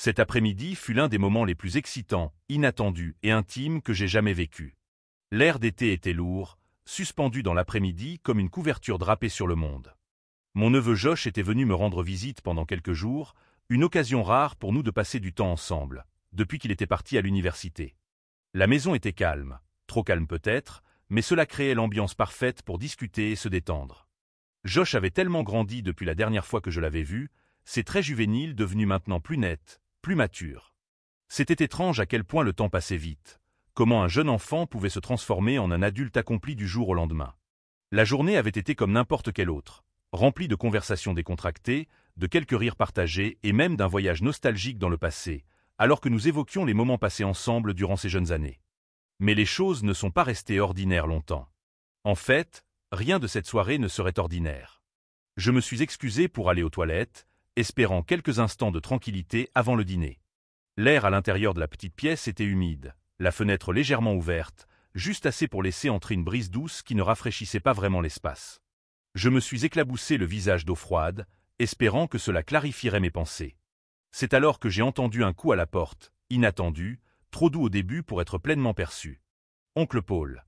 Cet après-midi fut l'un des moments les plus excitants, inattendus et intimes que j'ai jamais vécus. L'air d'été était lourd, suspendu dans l'après-midi comme une couverture drapée sur le monde. Mon neveu Josh était venu me rendre visite pendant quelques jours, une occasion rare pour nous de passer du temps ensemble, depuis qu'il était parti à l'université. La maison était calme, trop calme peut-être, mais cela créait l'ambiance parfaite pour discuter et se détendre. Josh avait tellement grandi depuis la dernière fois que je l'avais vu, ses traits juvéniles devenus maintenant plus nets, plus matures. C'était étrange à quel point le temps passait vite, comment un jeune enfant pouvait se transformer en un adulte accompli du jour au lendemain. La journée avait été comme n'importe quelle autre, remplie de conversations décontractées, de quelques rires partagés et même d'un voyage nostalgique dans le passé, alors que nous évoquions les moments passés ensemble durant ces jeunes années. Mais les choses ne sont pas restées ordinaires longtemps. En fait, rien de cette soirée ne serait ordinaire. Je me suis excusé pour aller aux toilettes, espérant quelques instants de tranquillité avant le dîner. L'air à l'intérieur de la petite pièce était humide, la fenêtre légèrement ouverte, juste assez pour laisser entrer une brise douce qui ne rafraîchissait pas vraiment l'espace. Je me suis éclaboussé le visage d'eau froide, espérant que cela clarifierait mes pensées. C'est alors que j'ai entendu un coup à la porte, inattendu, trop doux au début pour être pleinement perçu. Oncle Paul.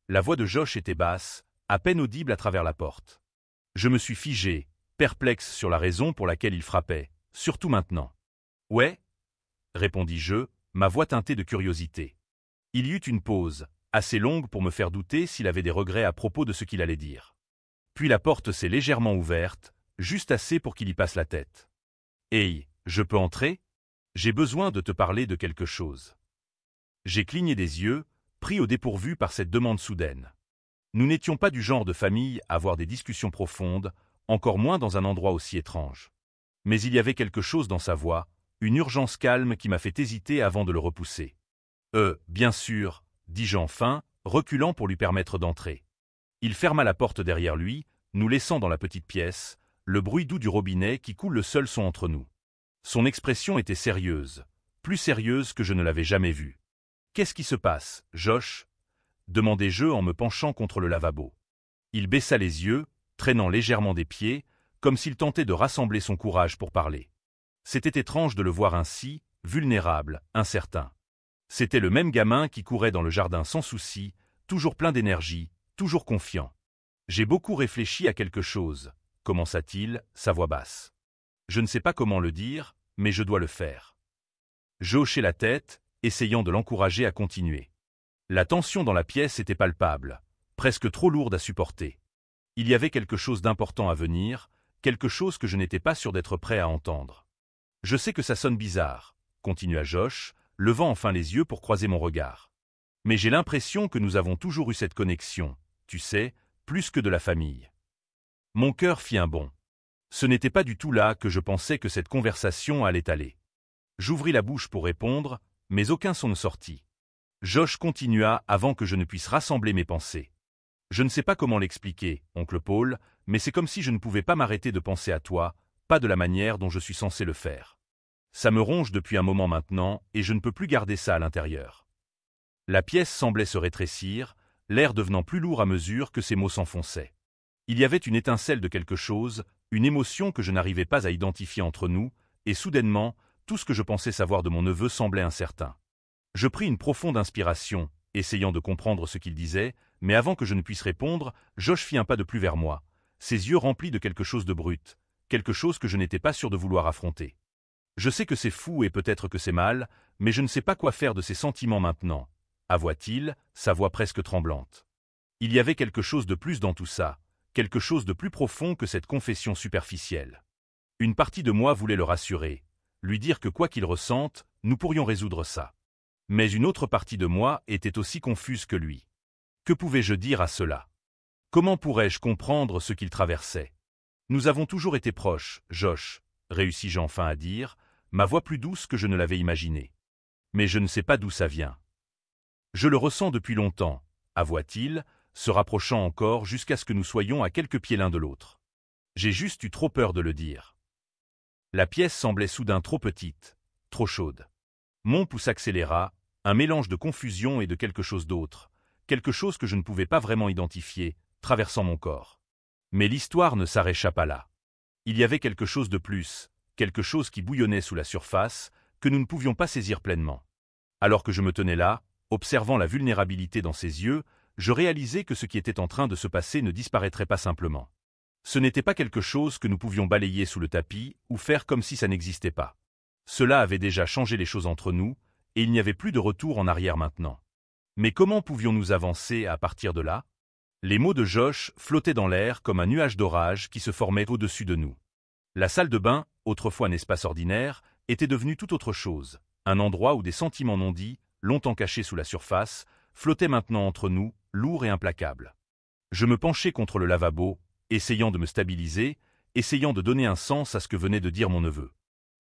La voix de Josh était basse, à peine audible à travers la porte. Je me suis figé, perplexe sur la raison pour laquelle il frappait, surtout maintenant. « Ouais » répondis-je, ma voix teintée de curiosité. Il y eut une pause, assez longue pour me faire douter s'il avait des regrets à propos de ce qu'il allait dire. Puis la porte s'est légèrement ouverte, juste assez pour qu'il y passe la tête. « Hey, je peux entrer ? J'ai besoin de te parler de quelque chose. » J'ai cligné des yeux, pris au dépourvu par cette demande soudaine. Nous n'étions pas du genre de famille à avoir des discussions profondes, encore moins dans un endroit aussi étrange. Mais il y avait quelque chose dans sa voix, une urgence calme qui m'a fait hésiter avant de le repousser. « Bien sûr » dis-je enfin, reculant pour lui permettre d'entrer. Il ferma la porte derrière lui, nous laissant dans la petite pièce, le bruit doux du robinet qui coule le seul son entre nous. Son expression était sérieuse, plus sérieuse que je ne l'avais jamais vue. « Qu'est-ce qui se passe, Josh ?» demandai-je en me penchant contre le lavabo. Il baissa les yeux, traînant légèrement des pieds, comme s'il tentait de rassembler son courage pour parler. C'était étrange de le voir ainsi, vulnérable, incertain. C'était le même gamin qui courait dans le jardin sans souci, toujours plein d'énergie, toujours confiant. « J'ai beaucoup réfléchi à quelque chose » commença-t-il, sa voix basse. Je ne sais pas comment le dire, mais je dois le faire. Je hochai la tête, essayant de l'encourager à continuer. La tension dans la pièce était palpable, presque trop lourde à supporter. Il y avait quelque chose d'important à venir, quelque chose que je n'étais pas sûr d'être prêt à entendre. « Je sais que ça sonne bizarre » continua Josh, levant enfin les yeux pour croiser mon regard. « Mais j'ai l'impression que nous avons toujours eu cette connexion, tu sais, plus que de la famille. » Mon cœur fit un bond. Ce n'était pas du tout là que je pensais que cette conversation allait aller. J'ouvris la bouche pour répondre, mais aucun son ne sortit. Josh continua avant que je ne puisse rassembler mes pensées. « Je ne sais pas comment l'expliquer, oncle Paul, mais c'est comme si je ne pouvais pas m'arrêter de penser à toi, pas de la manière dont je suis censé le faire. Ça me ronge depuis un moment maintenant et je ne peux plus garder ça à l'intérieur. » La pièce semblait se rétrécir, l'air devenant plus lourd à mesure que ces mots s'enfonçaient. Il y avait une étincelle de quelque chose, une émotion que je n'arrivais pas à identifier entre nous, et soudainement, tout ce que je pensais savoir de mon neveu semblait incertain. Je pris une profonde inspiration, essayant de comprendre ce qu'il disait, mais avant que je ne puisse répondre, Josh fit un pas de plus vers moi, ses yeux remplis de quelque chose de brut, quelque chose que je n'étais pas sûr de vouloir affronter. Je sais que c'est fou et peut-être que c'est mal, mais je ne sais pas quoi faire de ces sentiments maintenant, avoua-t-il, sa voix presque tremblante. Il y avait quelque chose de plus dans tout ça, quelque chose de plus profond que cette confession superficielle. Une partie de moi voulait le rassurer, lui dire que quoi qu'il ressente, nous pourrions résoudre ça. Mais une autre partie de moi était aussi confuse que lui. Que pouvais-je dire à cela? Comment pourrais-je comprendre ce qu'il traversait? Nous avons toujours été proches, Josh, réussis-je enfin à dire, ma voix plus douce que je ne l'avais imaginé. Mais je ne sais pas d'où ça vient. Je le ressens depuis longtemps, avoua-t-il, se rapprochant encore jusqu'à ce que nous soyons à quelques pieds l'un de l'autre. J'ai juste eu trop peur de le dire. La pièce semblait soudain trop petite, trop chaude. Mon pouce s'accéléra, un mélange de confusion et de quelque chose d'autre, quelque chose que je ne pouvais pas vraiment identifier, traversant mon corps. Mais l'histoire ne s'arrêta pas là. Il y avait quelque chose de plus, quelque chose qui bouillonnait sous la surface, que nous ne pouvions pas saisir pleinement. Alors que je me tenais là, observant la vulnérabilité dans ses yeux, je réalisais que ce qui était en train de se passer ne disparaîtrait pas simplement. Ce n'était pas quelque chose que nous pouvions balayer sous le tapis ou faire comme si ça n'existait pas. Cela avait déjà changé les choses entre nous, et il n'y avait plus de retour en arrière maintenant. Mais comment pouvions-nous avancer à partir de là? Les mots de Josh flottaient dans l'air comme un nuage d'orage qui se formait au-dessus de nous. La salle de bain, autrefois un espace ordinaire, était devenue tout autre chose, un endroit où des sentiments non dits, longtemps cachés sous la surface, flottaient maintenant entre nous, lourds et implacables. Je me penchai contre le lavabo, essayant de me stabiliser, essayant de donner un sens à ce que venait de dire mon neveu.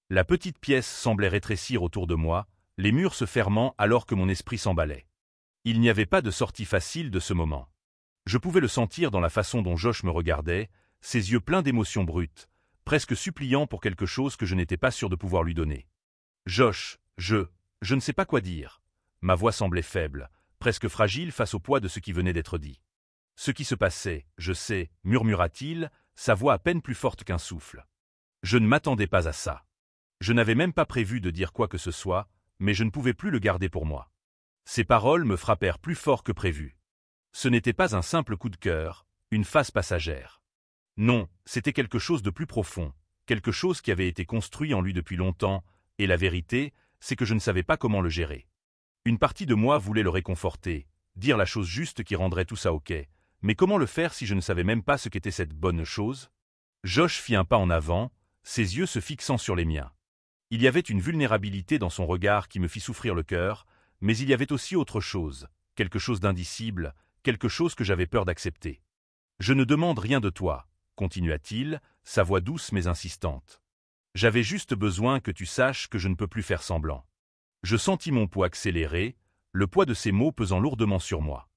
La petite pièce semblait rétrécir autour de moi, les murs se fermant alors que mon esprit s'emballait. Il n'y avait pas de sortie facile de ce moment. Je pouvais le sentir dans la façon dont Josh me regardait, ses yeux pleins d'émotions brutes, presque suppliant pour quelque chose que je n'étais pas sûr de pouvoir lui donner. Josh, je ne sais pas quoi dire. Ma voix semblait faible, presque fragile face au poids de ce qui venait d'être dit. Ce qui se passait, je sais, murmura-t-il, sa voix à peine plus forte qu'un souffle. Je ne m'attendais pas à ça. Je n'avais même pas prévu de dire quoi que ce soit, mais je ne pouvais plus le garder pour moi. Ces paroles me frappèrent plus fort que prévu. Ce n'était pas un simple coup de cœur, une phase passagère. Non, c'était quelque chose de plus profond, quelque chose qui avait été construit en lui depuis longtemps, et la vérité, c'est que je ne savais pas comment le gérer. Une partie de moi voulait le réconforter, dire la chose juste qui rendrait tout ça ok, mais comment le faire si je ne savais même pas ce qu'était cette bonne chose? Josh fit un pas en avant, ses yeux se fixant sur les miens. Il y avait une vulnérabilité dans son regard qui me fit souffrir le cœur, mais il y avait aussi autre chose, quelque chose d'indicible, quelque chose que j'avais peur d'accepter. « Je ne demande rien de toi », continua-t-il, sa voix douce mais insistante. « J'avais juste besoin que tu saches que je ne peux plus faire semblant. » Je sentis mon poids accélérer, le poids de ces mots pesant lourdement sur moi.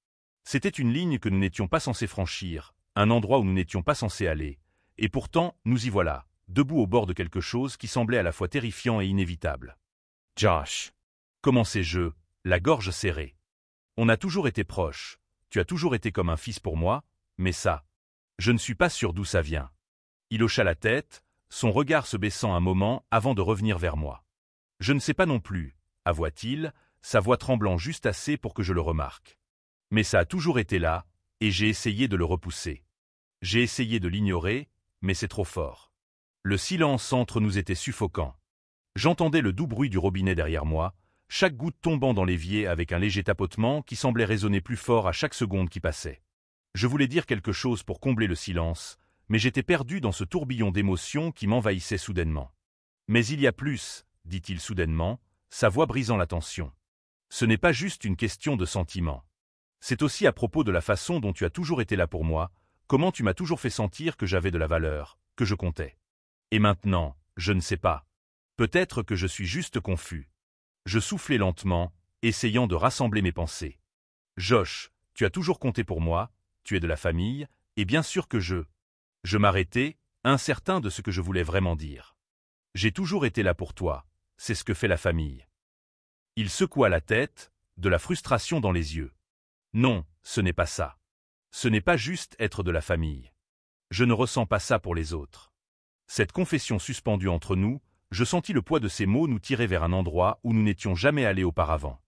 C'était une ligne que nous n'étions pas censés franchir, un endroit où nous n'étions pas censés aller, et pourtant, nous y voilà, debout au bord de quelque chose qui semblait à la fois terrifiant et inévitable. « Josh !» commençai-je, la gorge serrée. « On a toujours été proches, tu as toujours été comme un fils pour moi, mais ça, je ne suis pas sûr d'où ça vient. » Il hocha la tête, son regard se baissant un moment avant de revenir vers moi. « Je ne sais pas non plus, » avoua-t-il, sa voix tremblant juste assez pour que je le remarque. Mais ça a toujours été là, et j'ai essayé de le repousser. J'ai essayé de l'ignorer, mais c'est trop fort. Le silence entre nous était suffocant. J'entendais le doux bruit du robinet derrière moi, chaque goutte tombant dans l'évier avec un léger tapotement qui semblait résonner plus fort à chaque seconde qui passait. Je voulais dire quelque chose pour combler le silence, mais j'étais perdu dans ce tourbillon d'émotions qui m'envahissait soudainement. « Mais il y a plus, » dit-il soudainement, sa voix brisant la tension. « Ce n'est pas juste une question de sentiment. C'est aussi à propos de la façon dont tu as toujours été là pour moi, comment tu m'as toujours fait sentir que j'avais de la valeur, que je comptais. Et maintenant, je ne sais pas. Peut-être que je suis juste confus. » Je soufflai lentement, essayant de rassembler mes pensées. « Josh, tu as toujours compté pour moi, tu es de la famille, et bien sûr que Je m'arrêtai, incertain de ce que je voulais vraiment dire. J'ai toujours été là pour toi, c'est ce que fait la famille. Il secoua la tête, de la frustration dans les yeux. Non, ce n'est pas ça. Ce n'est pas juste être de la famille. Je ne ressens pas ça pour les autres. Cette confession suspendue entre nous, je sentis le poids de ces mots nous tirer vers un endroit où nous n'étions jamais allés auparavant.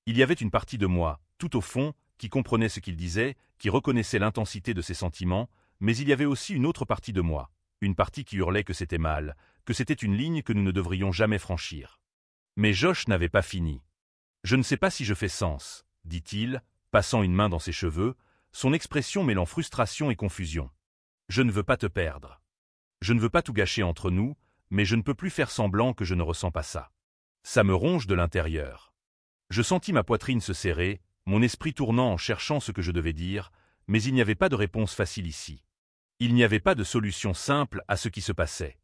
Il y avait une partie de moi, tout au fond, qui comprenait ce qu'il disait, qui reconnaissait l'intensité de ses sentiments, mais il y avait aussi une autre partie de moi, une partie qui hurlait que c'était mal, que c'était une ligne que nous ne devrions jamais franchir. Mais Josh n'avait pas fini. « Je ne sais pas si je fais sens, » dit-il, passant une main dans ses cheveux, son expression mêlant frustration et confusion. « Je ne veux pas te perdre. Je ne veux pas tout gâcher entre nous, mais je ne peux plus faire semblant que je ne ressens pas ça. Ça me ronge de l'intérieur. » Je sentis ma poitrine se serrer, mon esprit tournant en cherchant ce que je devais dire, mais il n'y avait pas de réponse facile ici. Il n'y avait pas de solution simple à ce qui se passait.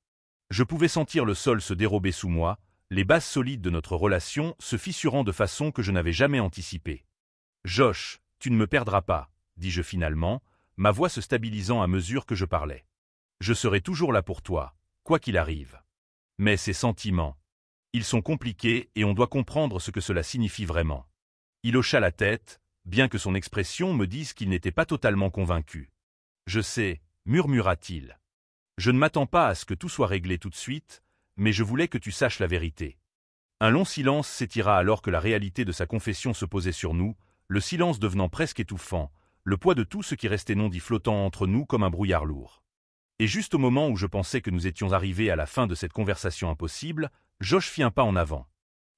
Je pouvais sentir le sol se dérober sous moi, les bases solides de notre relation se fissurant de façon que je n'avais jamais anticipée. « Josh, tu ne me perdras pas, » dis-je finalement, ma voix se stabilisant à mesure que je parlais. « Je serai toujours là pour toi, quoi qu'il arrive. Mais ces sentiments, ils sont compliqués et on doit comprendre ce que cela signifie vraiment. » Il hocha la tête, bien que son expression me dise qu'il n'était pas totalement convaincu. « Je sais, » murmura-t-il. « Je ne m'attends pas à ce que tout soit réglé tout de suite, mais je voulais que tu saches la vérité. Un long silence s'étira alors que la réalité de sa confession se posait sur nous, le silence devenant presque étouffant, le poids de tout ce qui restait non dit flottant entre nous comme un brouillard lourd. Et juste au moment où je pensais que nous étions arrivés à la fin de cette conversation impossible, Josh fit un pas en avant.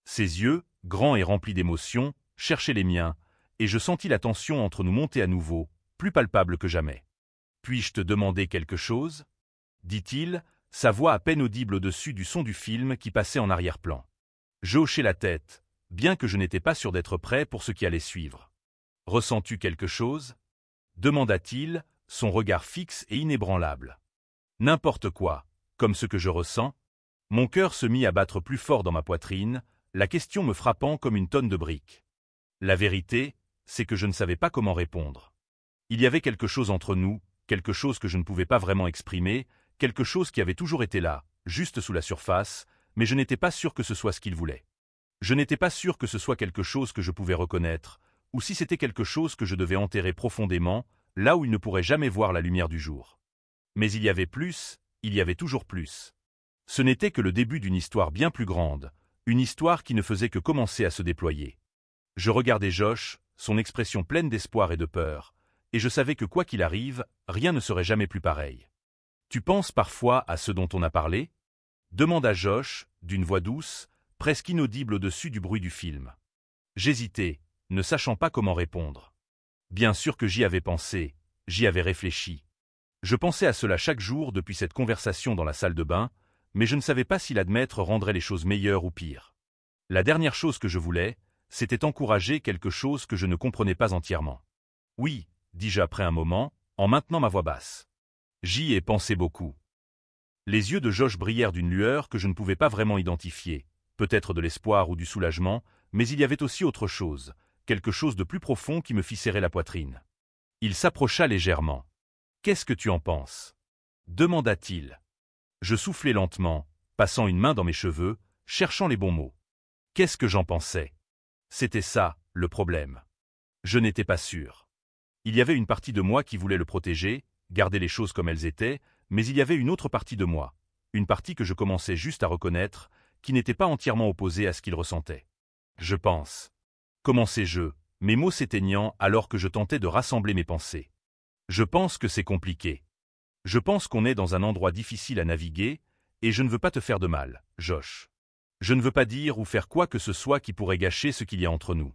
Ses yeux, grands et remplis d'émotion, cherchaient les miens, et je sentis la tension entre nous monter à nouveau, plus palpable que jamais. « Puis-je te demander quelque chose ?» dit-il, sa voix à peine audible au-dessus du son du film qui passait en arrière-plan. Je hochai la tête, bien que je n'étais pas sûr d'être prêt pour ce qui allait suivre. « Ressens-tu quelque chose ?» demanda-t-il, son regard fixe et inébranlable. « N'importe quoi, comme ce que je ressens ?» Mon cœur se mit à battre plus fort dans ma poitrine, la question me frappant comme une tonne de briques. La vérité, c'est que je ne savais pas comment répondre. Il y avait quelque chose entre nous, quelque chose que je ne pouvais pas vraiment exprimer, quelque chose qui avait toujours été là, juste sous la surface, mais je n'étais pas sûr que ce soit ce qu'il voulait. Je n'étais pas sûr que ce soit quelque chose que je pouvais reconnaître, ou si c'était quelque chose que je devais enterrer profondément, là où il ne pourrait jamais voir la lumière du jour. Mais il y avait plus, il y avait toujours plus. Ce n'était que le début d'une histoire bien plus grande, une histoire qui ne faisait que commencer à se déployer. Je regardais Josh, son expression pleine d'espoir et de peur, et je savais que quoi qu'il arrive, rien ne serait jamais plus pareil. « Tu penses parfois à ce dont on a parlé ?» demanda Josh, d'une voix douce, presque inaudible au-dessus du bruit du film. J'hésitais, ne sachant pas comment répondre. Bien sûr que j'y avais pensé, j'y avais réfléchi. Je pensais à cela chaque jour depuis cette conversation dans la salle de bain, mais je ne savais pas si l'admettre rendrait les choses meilleures ou pires. La dernière chose que je voulais, c'était encourager quelque chose que je ne comprenais pas entièrement. « Oui », dis-je après un moment, en maintenant ma voix basse. J'y ai pensé beaucoup. Les yeux de Josh brillèrent d'une lueur que je ne pouvais pas vraiment identifier, peut-être de l'espoir ou du soulagement, mais il y avait aussi autre chose, quelque chose de plus profond qui me fit serrer la poitrine. Il s'approcha légèrement. « Qu'est-ce que tu en penses ?» demanda-t-il. Je soufflai lentement, passant une main dans mes cheveux, cherchant les bons mots. Qu'est-ce que j'en pensais? C'était ça, le problème. Je n'étais pas sûr. Il y avait une partie de moi qui voulait le protéger, garder les choses comme elles étaient, mais il y avait une autre partie de moi, une partie que je commençais juste à reconnaître, qui n'était pas entièrement opposée à ce qu'il ressentait. Je pense. Commençai-je, mes mots s'éteignant alors que je tentais de rassembler mes pensées. Je pense que c'est compliqué. Je pense qu'on est dans un endroit difficile à naviguer, et je ne veux pas te faire de mal, Josh. Je ne veux pas dire ou faire quoi que ce soit qui pourrait gâcher ce qu'il y a entre nous.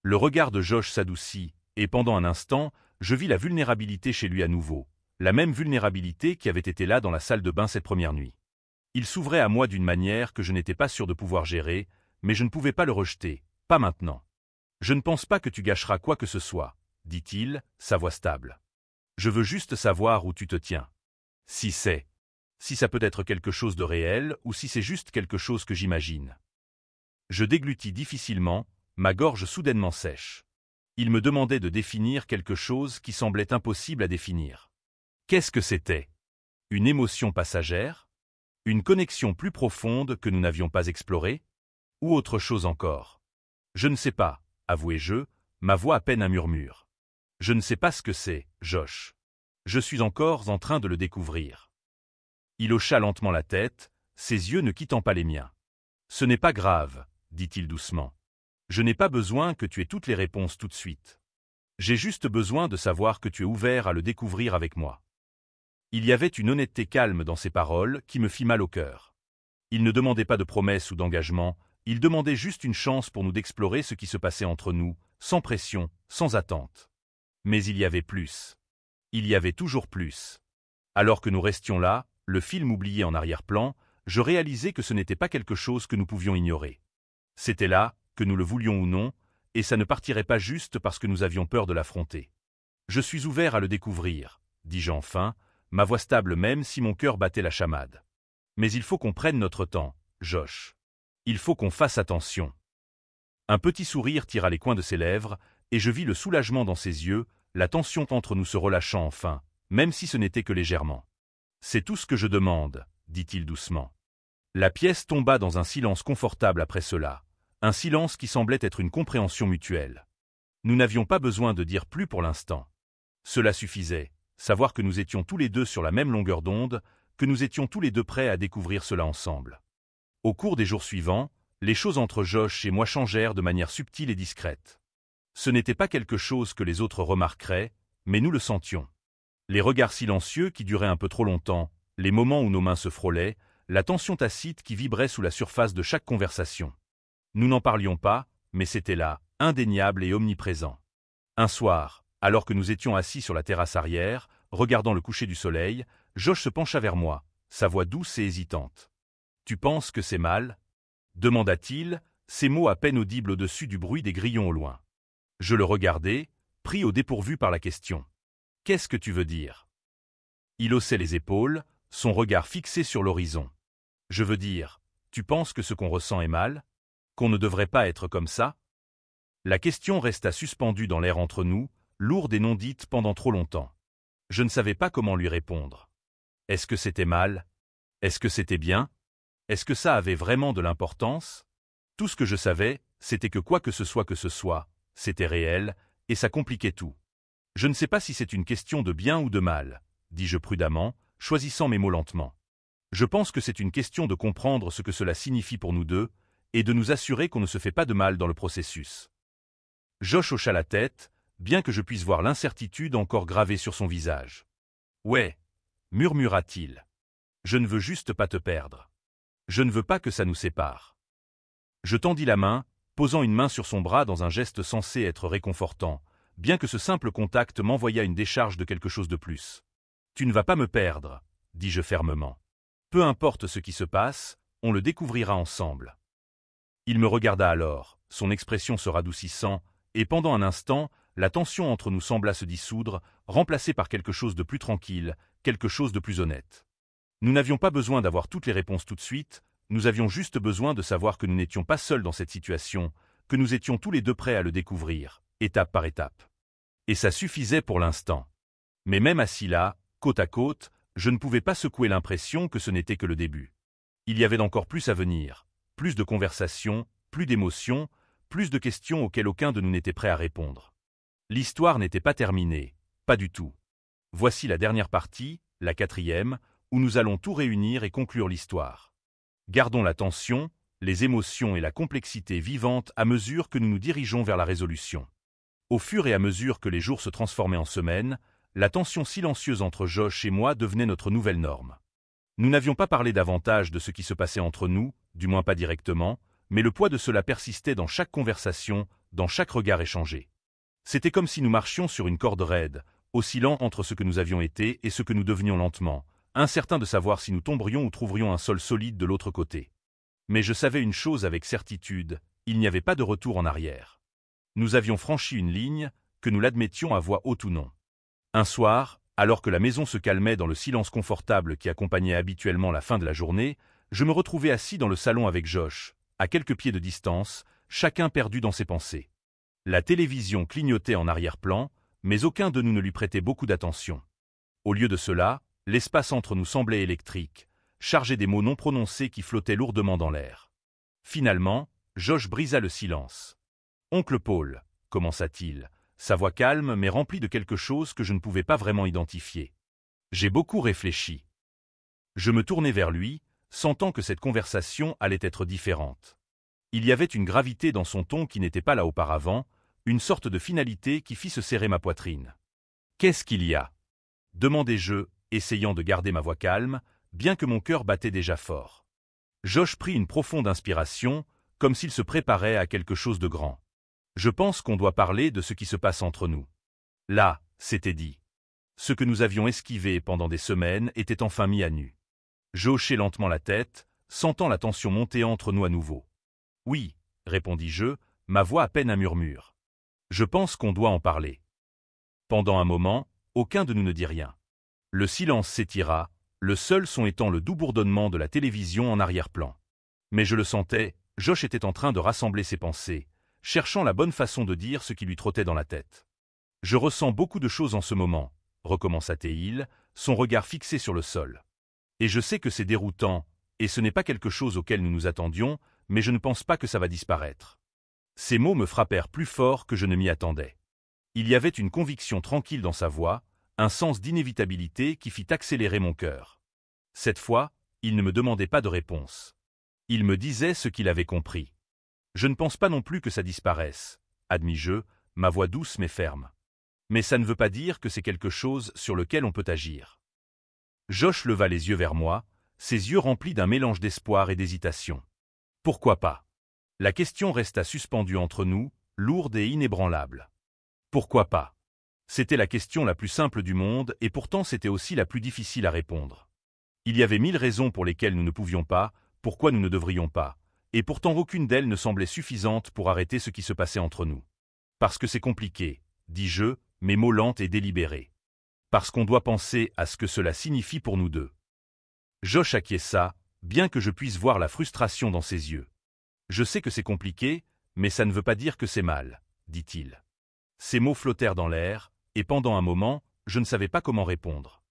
Le regard de Josh s'adoucit, et pendant un instant, je vis la vulnérabilité chez lui à nouveau, la même vulnérabilité qui avait été là dans la salle de bain cette première nuit. Il s'ouvrait à moi d'une manière que je n'étais pas sûr de pouvoir gérer, mais je ne pouvais pas le rejeter, pas maintenant. Je ne pense pas que tu gâcheras quoi que ce soit, dit-il, sa voix stable. Je veux juste savoir où tu te tiens. Si ça peut être quelque chose de réel ou si c'est juste quelque chose que j'imagine. Je déglutis difficilement, ma gorge soudainement sèche. Il me demandait de définir quelque chose qui semblait impossible à définir. Qu'est-ce que c'était? Une émotion passagère? Une connexion plus profonde que nous n'avions pas explorée? Ou autre chose encore? Je ne sais pas, avouai-je, ma voix à peine un murmure. Je ne sais pas ce que c'est, Josh. Je suis encore en train de le découvrir. Il hocha lentement la tête, ses yeux ne quittant pas les miens. Ce n'est pas grave, dit-il doucement. Je n'ai pas besoin que tu aies toutes les réponses tout de suite. J'ai juste besoin de savoir que tu es ouvert à le découvrir avec moi. Il y avait une honnêteté calme dans ses paroles qui me fit mal au cœur. Il ne demandait pas de promesses ou d'engagement, il demandait juste une chance pour nous d'explorer ce qui se passait entre nous, sans pression, sans attente. Mais il y avait plus. Il y avait toujours plus. Alors que nous restions là, le film oublié en arrière-plan, je réalisais que ce n'était pas quelque chose que nous pouvions ignorer. C'était là, que nous le voulions ou non, et ça ne partirait pas juste parce que nous avions peur de l'affronter. Je suis ouvert à le découvrir, dis-je enfin, ma voix stable même si mon cœur battait la chamade. Mais il faut qu'on prenne notre temps, Josh. Il faut qu'on fasse attention. Un petit sourire tira les coins de ses lèvres, et je vis le soulagement dans ses yeux, la tension entre nous se relâchant enfin, même si ce n'était que légèrement. C'est tout ce que je demande, dit-il doucement. La pièce tomba dans un silence confortable après cela, un silence qui semblait être une compréhension mutuelle. Nous n'avions pas besoin de dire plus pour l'instant. Cela suffisait, savoir que nous étions tous les deux sur la même longueur d'onde, que nous étions tous les deux prêts à découvrir cela ensemble. Au cours des jours suivants, les choses entre Josh et moi changèrent de manière subtile et discrète. Ce n'était pas quelque chose que les autres remarqueraient, mais nous le sentions. Les regards silencieux qui duraient un peu trop longtemps, les moments où nos mains se frôlaient, la tension tacite qui vibrait sous la surface de chaque conversation. Nous n'en parlions pas, mais c'était là, indéniable et omniprésent. Un soir, alors que nous étions assis sur la terrasse arrière, regardant le coucher du soleil, Josh se pencha vers moi, sa voix douce et hésitante. « Tu penses que c'est mal ?» demanda-t-il, ces mots à peine audibles au-dessus du bruit des grillons au loin. Je le regardai, pris au dépourvu par la question. « Qu'est-ce que tu veux dire ?» Il haussait les épaules, son regard fixé sur l'horizon. « Je veux dire, tu penses que ce qu'on ressent est mal ? Qu'on ne devrait pas être comme ça ?» La question resta suspendue dans l'air entre nous, lourde et non dite pendant trop longtemps. Je ne savais pas comment lui répondre. Est-ce que c'était mal? Est-ce que c'était bien? Est-ce que ça avait vraiment de l'importance? Tout ce que je savais, c'était que quoi que ce soit, c'était réel, et ça compliquait tout. Je ne sais pas si c'est une question de bien ou de mal, dis-je prudemment, choisissant mes mots lentement. Je pense que c'est une question de comprendre ce que cela signifie pour nous deux, et de nous assurer qu'on ne se fait pas de mal dans le processus. Josh hocha la tête, bien que je puisse voir l'incertitude encore gravée sur son visage. « Ouais, » murmura-t-il. « Je ne veux juste pas te perdre. Je ne veux pas que ça nous sépare. » Je tendis la main, posant une main sur son bras dans un geste censé être réconfortant, bien que ce simple contact m'envoyât une décharge de quelque chose de plus. « Tu ne vas pas me perdre, » dis-je fermement. « Peu importe ce qui se passe, on le découvrira ensemble. » Il me regarda alors, son expression se radoucissant, et pendant un instant, la tension entre nous sembla se dissoudre, remplacée par quelque chose de plus tranquille, quelque chose de plus honnête. Nous n'avions pas besoin d'avoir toutes les réponses tout de suite, nous avions juste besoin de savoir que nous n'étions pas seuls dans cette situation, que nous étions tous les deux prêts à le découvrir, étape par étape. Et ça suffisait pour l'instant. Mais même assis là, côte à côte, je ne pouvais pas secouer l'impression que ce n'était que le début. Il y avait encore plus à venir, plus de conversations, plus d'émotions, plus de questions auxquelles aucun de nous n'était prêt à répondre. L'histoire n'était pas terminée, pas du tout. Voici la dernière partie, la 4e, où nous allons tout réunir et conclure l'histoire. Gardons la tension, les émotions et la complexité vivantes à mesure que nous nous dirigeons vers la résolution. Au fur et à mesure que les jours se transformaient en semaines, la tension silencieuse entre Josh et moi devenait notre nouvelle norme. Nous n'avions pas parlé davantage de ce qui se passait entre nous, du moins pas directement, mais le poids de cela persistait dans chaque conversation, dans chaque regard échangé. C'était comme si nous marchions sur une corde raide, oscillant entre ce que nous avions été et ce que nous devenions lentement, incertains de savoir si nous tomberions ou trouverions un sol solide de l'autre côté. Mais je savais une chose avec certitude, il n'y avait pas de retour en arrière. Nous avions franchi une ligne, que nous l'admettions à voix haute ou non. Un soir, alors que la maison se calmait dans le silence confortable qui accompagnait habituellement la fin de la journée, je me retrouvais assis dans le salon avec Josh, à quelques pieds de distance, chacun perdu dans ses pensées. La télévision clignotait en arrière-plan, mais aucun de nous ne lui prêtait beaucoup d'attention. Au lieu de cela, l'espace entre nous semblait électrique, chargé des mots non prononcés qui flottaient lourdement dans l'air. Finalement, Josh brisa le silence. « Oncle Paul » commença-t-il, sa voix calme mais remplie de quelque chose que je ne pouvais pas vraiment identifier. J'ai beaucoup réfléchi. Je me tournai vers lui, sentant que cette conversation allait être différente. Il y avait une gravité dans son ton qui n'était pas là auparavant, une sorte de finalité qui fit se serrer ma poitrine. « Qu'est-ce qu'il y a » demandai-je, essayant de garder ma voix calme, bien que mon cœur battait déjà fort. Josh prit une profonde inspiration, comme s'il se préparait à quelque chose de grand. « Je pense qu'on doit parler de ce qui se passe entre nous. » Là, c'était dit. Ce que nous avions esquivé pendant des semaines était enfin mis à nu. Je hochai lentement la tête, sentant la tension monter entre nous à nouveau. « Oui, » répondis-je, ma voix à peine un murmure. « Je pense qu'on doit en parler. » Pendant un moment, aucun de nous ne dit rien. Le silence s'étira, le seul son étant le doux bourdonnement de la télévision en arrière-plan. Mais je le sentais, Josh était en train de rassembler ses pensées, cherchant la bonne façon de dire ce qui lui trottait dans la tête. « Je ressens beaucoup de choses en ce moment, » recommença-t-il, son regard fixé sur le sol. « Et je sais que c'est déroutant, et ce n'est pas quelque chose auquel nous nous attendions, mais je ne pense pas que ça va disparaître. » Ces mots me frappèrent plus fort que je ne m'y attendais. Il y avait une conviction tranquille dans sa voix, un sens d'inévitabilité qui fit accélérer mon cœur. Cette fois, il ne me demandait pas de réponse. Il me disait ce qu'il avait compris. Je ne pense pas non plus que ça disparaisse, admis-je, ma voix douce mais ferme. Mais ça ne veut pas dire que c'est quelque chose sur lequel on peut agir. Josh leva les yeux vers moi, ses yeux remplis d'un mélange d'espoir et d'hésitation. Pourquoi pas? La question resta suspendue entre nous, lourde et inébranlable. Pourquoi pas? C'était la question la plus simple du monde et pourtant c'était aussi la plus difficile à répondre. Il y avait 1000 raisons pour lesquelles nous ne pouvions pas, pourquoi nous ne devrions pas, et pourtant aucune d'elles ne semblait suffisante pour arrêter ce qui se passait entre nous. Parce que c'est compliqué, dis-je, mes mots lents et délibérés. Parce qu'on doit penser à ce que cela signifie pour nous deux. Josh acquiesça, bien que je puisse voir la frustration dans ses yeux. Je sais que c'est compliqué, mais ça ne veut pas dire que c'est mal, dit-il. Ces mots flottèrent dans l'air, et pendant un moment, je ne savais pas comment répondre.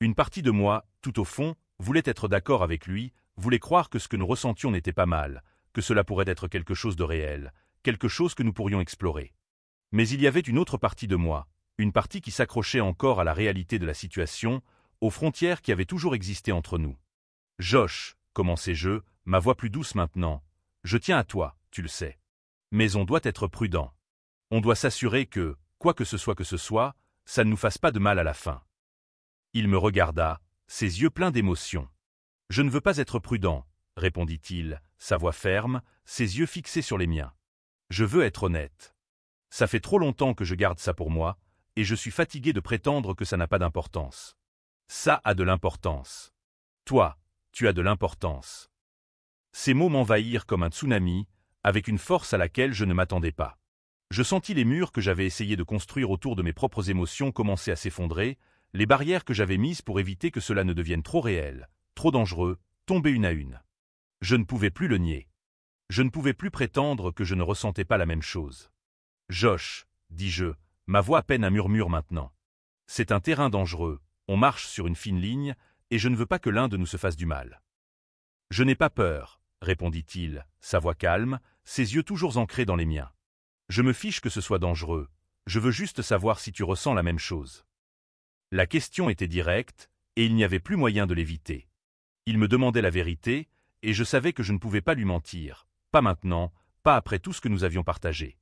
Une partie de moi, tout au fond, voulait être d'accord avec lui, voulait croire que ce que nous ressentions n'était pas mal, que cela pourrait être quelque chose de réel, quelque chose que nous pourrions explorer. Mais il y avait une autre partie de moi, une partie qui s'accrochait encore à la réalité de la situation, aux frontières qui avaient toujours existé entre nous. « Josh, commençai-je, ma voix plus douce maintenant, je tiens à toi, tu le sais. Mais on doit être prudent. On doit s'assurer que, quoi que ce soit, ça ne nous fasse pas de mal à la fin. » Il me regarda, ses yeux pleins d'émotion. « Je ne veux pas être prudent, » répondit-il, sa voix ferme, ses yeux fixés sur les miens. « Je veux être honnête. Ça fait trop longtemps que je garde ça pour moi, et je suis fatigué de prétendre que ça n'a pas d'importance. Ça a de l'importance. Toi, tu as de l'importance. » Ces mots m'envahirent comme un tsunami, avec une force à laquelle je ne m'attendais pas. Je sentis les murs que j'avais essayé de construire autour de mes propres émotions commencer à s'effondrer, les barrières que j'avais mises pour éviter que cela ne devienne trop réel, trop dangereux, tomber une à une. Je ne pouvais plus le nier. Je ne pouvais plus prétendre que je ne ressentais pas la même chose. « Josh, dis-je, ma voix à peine un murmure maintenant. C'est un terrain dangereux, on marche sur une fine ligne, et je ne veux pas que l'un de nous se fasse du mal. »« Je n'ai pas peur, » répondit-il, sa voix calme, ses yeux toujours ancrés dans les miens. « Je me fiche que ce soit dangereux, je veux juste savoir si tu ressens la même chose. » La question était directe, et il n'y avait plus moyen de l'éviter. Il me demandait la vérité, et je savais que je ne pouvais pas lui mentir, pas maintenant, pas après tout ce que nous avions partagé.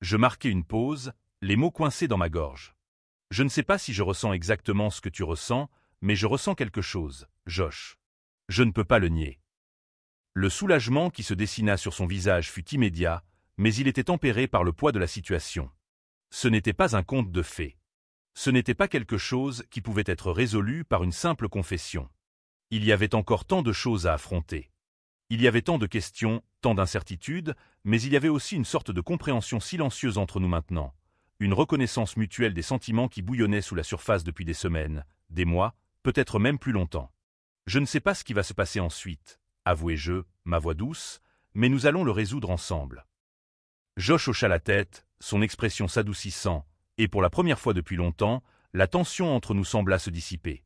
Je marquai une pause, les mots coincés dans ma gorge. « Je ne sais pas si je ressens exactement ce que tu ressens, mais je ressens quelque chose, Josh. Je ne peux pas le nier. » Le soulagement qui se dessina sur son visage fut immédiat, mais il était tempéré par le poids de la situation. Ce n'était pas un conte de fées. Ce n'était pas quelque chose qui pouvait être résolu par une simple confession. Il y avait encore tant de choses à affronter. Il y avait tant de questions, tant d'incertitudes, mais il y avait aussi une sorte de compréhension silencieuse entre nous maintenant, une reconnaissance mutuelle des sentiments qui bouillonnaient sous la surface depuis des semaines, des mois, peut-être même plus longtemps. Je ne sais pas ce qui va se passer ensuite, avouai-je, ma voix douce, mais nous allons le résoudre ensemble. Josh hocha la tête, son expression s'adoucissant, et pour la première fois depuis longtemps, la tension entre nous sembla se dissiper.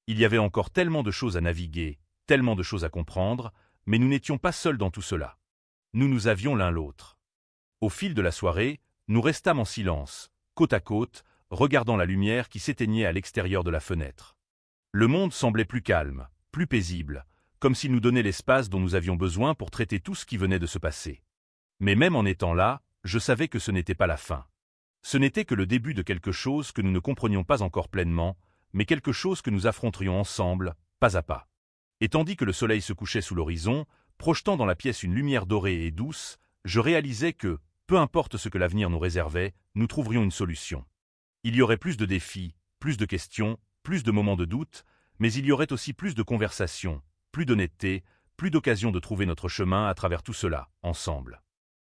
Il y avait encore tellement de choses à naviguer, tellement de choses à comprendre, mais nous n'étions pas seuls dans tout cela. Nous nous avions l'un l'autre. Au fil de la soirée, nous restâmes en silence, côte à côte, regardant la lumière qui s'éteignait à l'extérieur de la fenêtre. Le monde semblait plus calme, plus paisible, comme s'il nous donnait l'espace dont nous avions besoin pour traiter tout ce qui venait de se passer. Mais même en étant là, je savais que ce n'était pas la fin. Ce n'était que le début de quelque chose que nous ne comprenions pas encore pleinement, mais quelque chose que nous affronterions ensemble, pas à pas. Et tandis que le soleil se couchait sous l'horizon, projetant dans la pièce une lumière dorée et douce, je réalisais que, peu importe ce que l'avenir nous réservait, nous trouverions une solution. Il y aurait plus de défis, plus de questions, plus de moments de doute, mais il y aurait aussi plus de conversations, plus d'honnêteté, plus d'occasions de trouver notre chemin à travers tout cela, ensemble.